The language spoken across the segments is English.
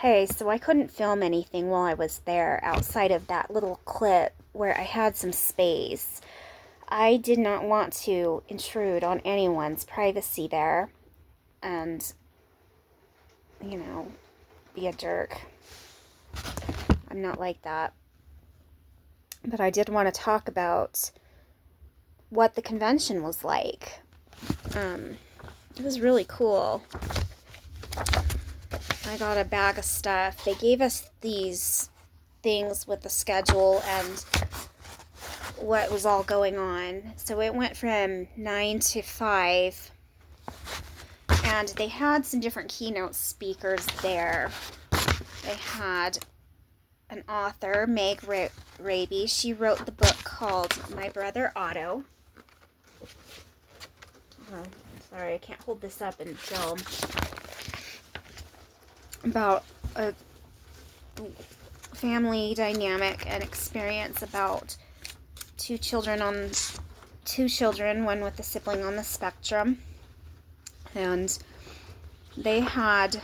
Hey, so I couldn't film anything while I was there outside of that little clip where I had some space. I did not want to intrude on anyone's privacy there and, you know, be a jerk. I'm not like that. But I did want to talk about what the convention was like. It was really cool. I got a bag of stuff. They gave us these things with the schedule and what was all going on. So it went from 9 to 5. And they had some different keynote speakers there. They had an author, Meg Raby. She wrote the book called My Brother Otto. Oh, sorry, I can't hold this up and film. About a family dynamic and experience about two children, one with a sibling on the spectrum. And they had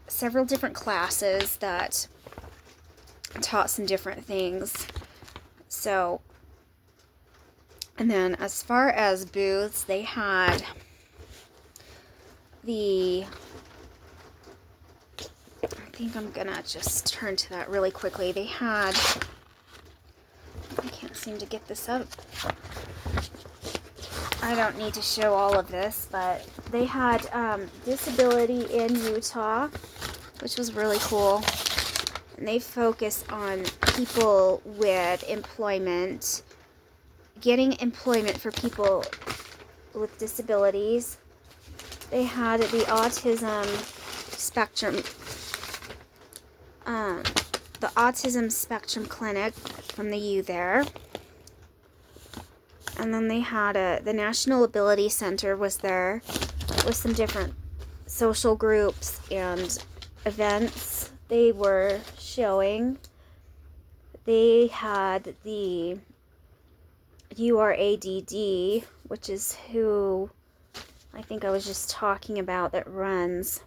several different classes that taught some different things. So, and then as far as booths, they had I think I'm gonna just turn to that really quickly. They had, I can't seem to get this up. I don't need to show all of this, but they had disability in Utah, which was really cool. And they focus on people with employment, getting employment for people with disabilities. They had the autism spectrum clinic from the U there. And then they had the National Ability Center was there with some different social groups and events they were showing. They had the URADD, which is who I think I was just talking about, that runs.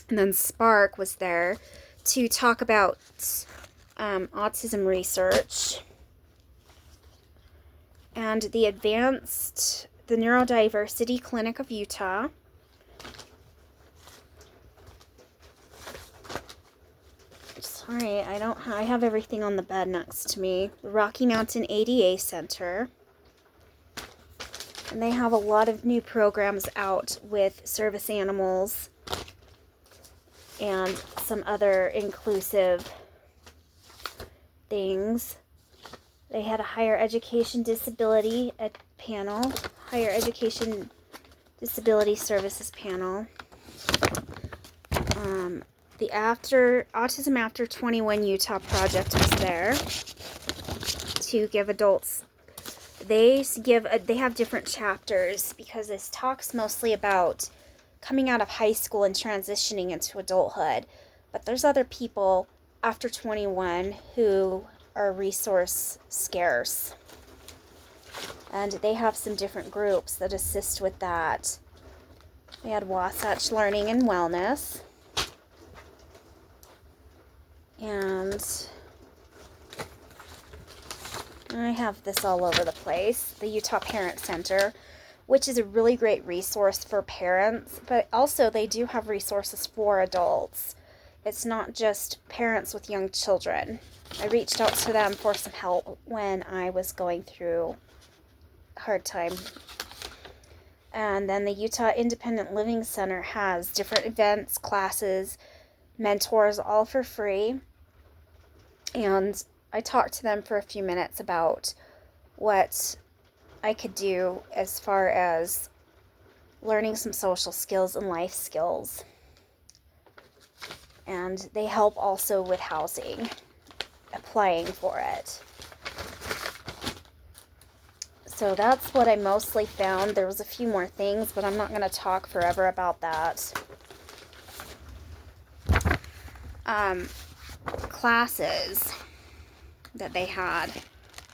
And then Spark was there to talk about autism research. And the Neurodiversity Clinic of Utah. Sorry, I have everything on the bed next to me. The Rocky Mountain ADA Center. And they have a lot of new programs out with service animals and some other inclusive things. They had a higher education disability panel, higher education disability services panel. The Autism After 21 Utah project was there to give adults. They have different chapters because this talks mostly about coming out of high school and transitioning into adulthood. But there's other people after 21 who are resource scarce. And they have some different groups that assist with that. They had Wasatch Learning and Wellness. And I have this all over the place. The Utah Parent Center, which is a really great resource for parents, but also they do have resources for adults. It's not just parents with young children. I reached out to them for some help when I was going through a hard time. And then the Utah Independent Living Center has different events, classes, mentors, all for free. And I talked to them for a few minutes about what I could do as far as learning some social skills and life skills. And they help also with housing, applying for it. So that's what I mostly found. There was a few more things, but I'm not going to talk forever about that. Classes that they had.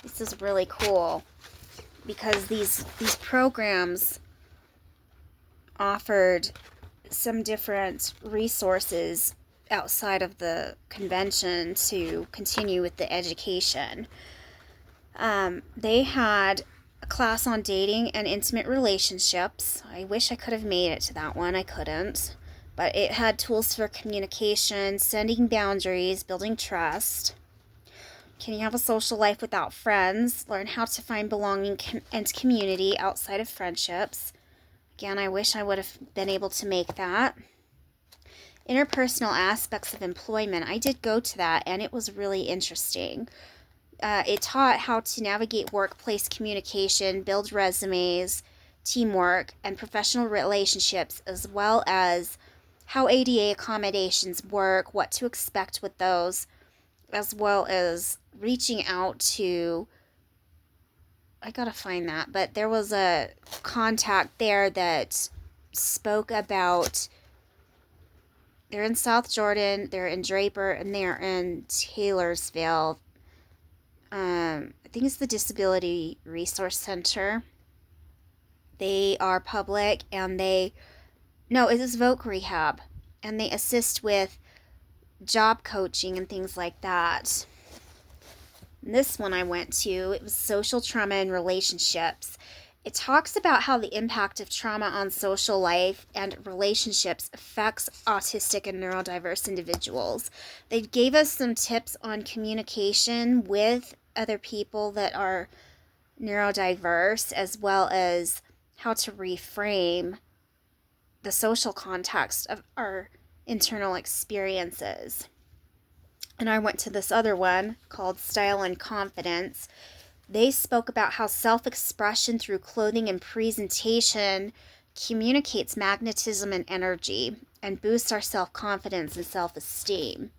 This is really cool because these programs offered some different resources outside of the convention to continue with the education. They had a class on dating and intimate relationships. I wish I could have made it to that one. I couldn't. But it had tools for communication, setting boundaries, building trust. Can you have a social life without friends? Learn how to find belonging and community outside of friendships. Again, I wish I would have been able to make that. Interpersonal aspects of employment. I did go to that, and it was really interesting. It taught how to navigate workplace communication, build resumes, teamwork, and professional relationships, as well as how ADA accommodations work, what to expect with those, as well as reaching out to, I gotta find that, but there was a contact there that spoke about, they're in South Jordan, they're in Draper, and they're in Taylorsville. I think it's the Disability Resource Center. They are public, and it is Voc Rehab, and they assist with job coaching and things like that. And this one I went to, it was social trauma and relationships. It talks about how the impact of trauma on social life and relationships affects autistic and neurodiverse individuals. They gave us some tips on communication with other people that are neurodiverse, as well as how to reframe the social context of our internal experiences. And I went to this other one called Style and Confidence. They spoke about how self-expression through clothing and presentation communicates magnetism and energy and boosts our self-confidence and self-esteem.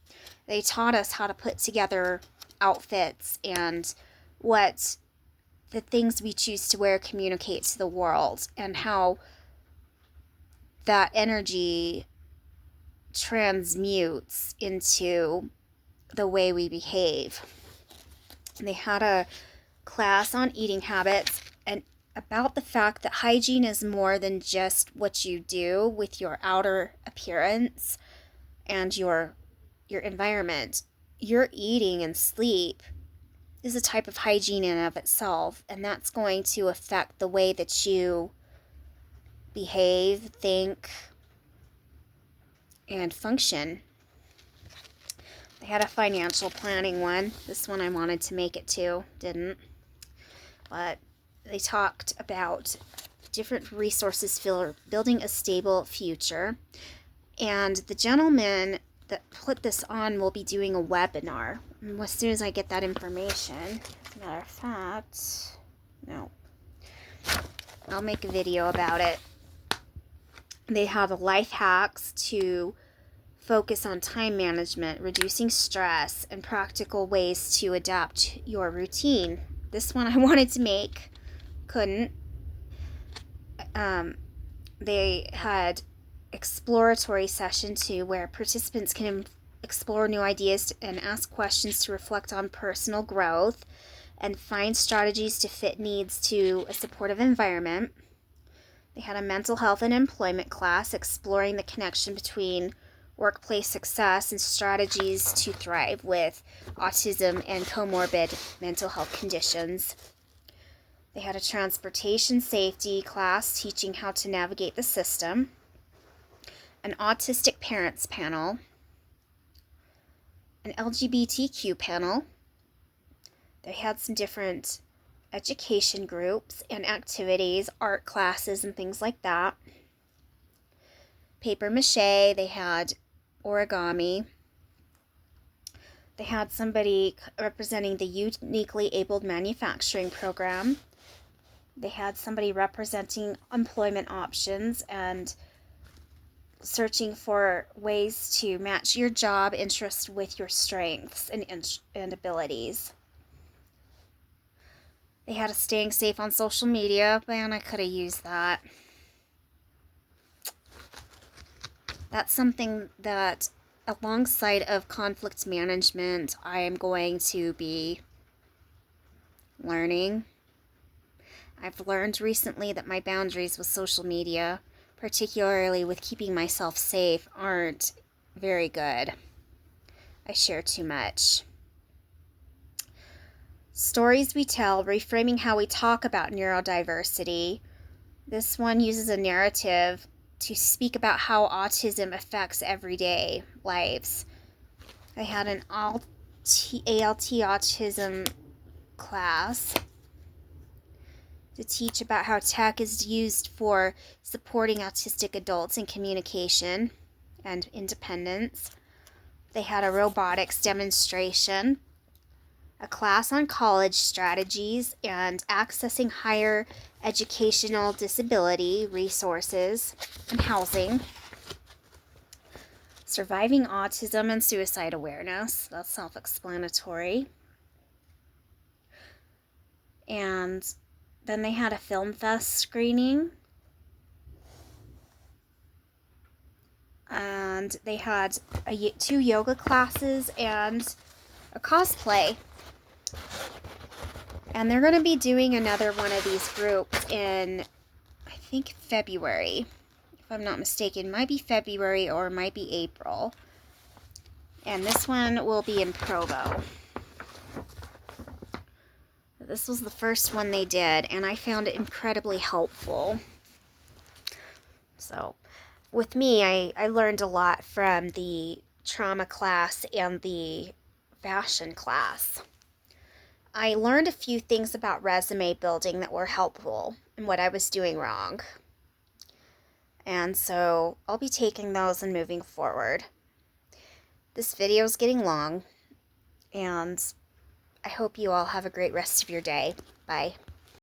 They taught us how to put together outfits and what the things we choose to wear communicate to the world, and how that energy transmutes into the way we behave. And they had a class on eating habits and about the fact that hygiene is more than just what you do with your outer appearance and your environment. Your eating and sleep is a type of hygiene in and of itself, and that's going to affect the way that you behave, think, and function. They had a financial planning one. This one I wanted to make it to, didn't. But they talked about different resources for building a stable future. And the gentleman that put this on will be doing a webinar. And as soon as I get that information, as a matter of fact, no, I'll make a video about it. They have life hacks to focus on time management, reducing stress, and practical ways to adapt your routine. This one I wanted to make, couldn't. They had exploratory session 2 where participants can explore new ideas and ask questions to reflect on personal growth and find strategies to fit needs to a supportive environment. They had a mental health and employment class exploring the connection between workplace success and strategies to thrive with autism and comorbid mental health conditions. They had a transportation safety class teaching how to navigate the system, an autistic parents panel, an LGBTQ panel. They had some different education groups and activities, art classes and things like that. Paper mache, they had origami. They had somebody representing the Uniquely Abled Manufacturing Program. They had somebody representing employment options and searching for ways to match your job interest with your strengths and abilities. They had a staying safe on social media. Man, I could have used that. That's something that, alongside of conflict management, I am going to be learning. I've learned recently that my boundaries with social media, particularly with keeping myself safe, aren't very good. I share too much. Stories we tell, reframing how we talk about neurodiversity. This one uses a narrative to speak about how autism affects everyday lives. I had an ALT autism class to teach about how tech is used for supporting autistic adults in communication and independence. They had a robotics demonstration, a class on college strategies and accessing higher educational disability resources and housing. Surviving autism and suicide awareness. That's self-explanatory. And then they had a film fest screening. And they had 2 yoga classes and a cosplay. And they're going to be doing another one of these groups in, I think, February. If I'm not mistaken, it might be February or it might be April. And this one will be in Provo. This was the first one they did, and I found it incredibly helpful. So, with me, I learned a lot from the trauma class and the fashion class. I learned a few things about resume building that were helpful and what I was doing wrong. And so I'll be taking those and moving forward. This video is getting long, and I hope you all have a great rest of your day. Bye.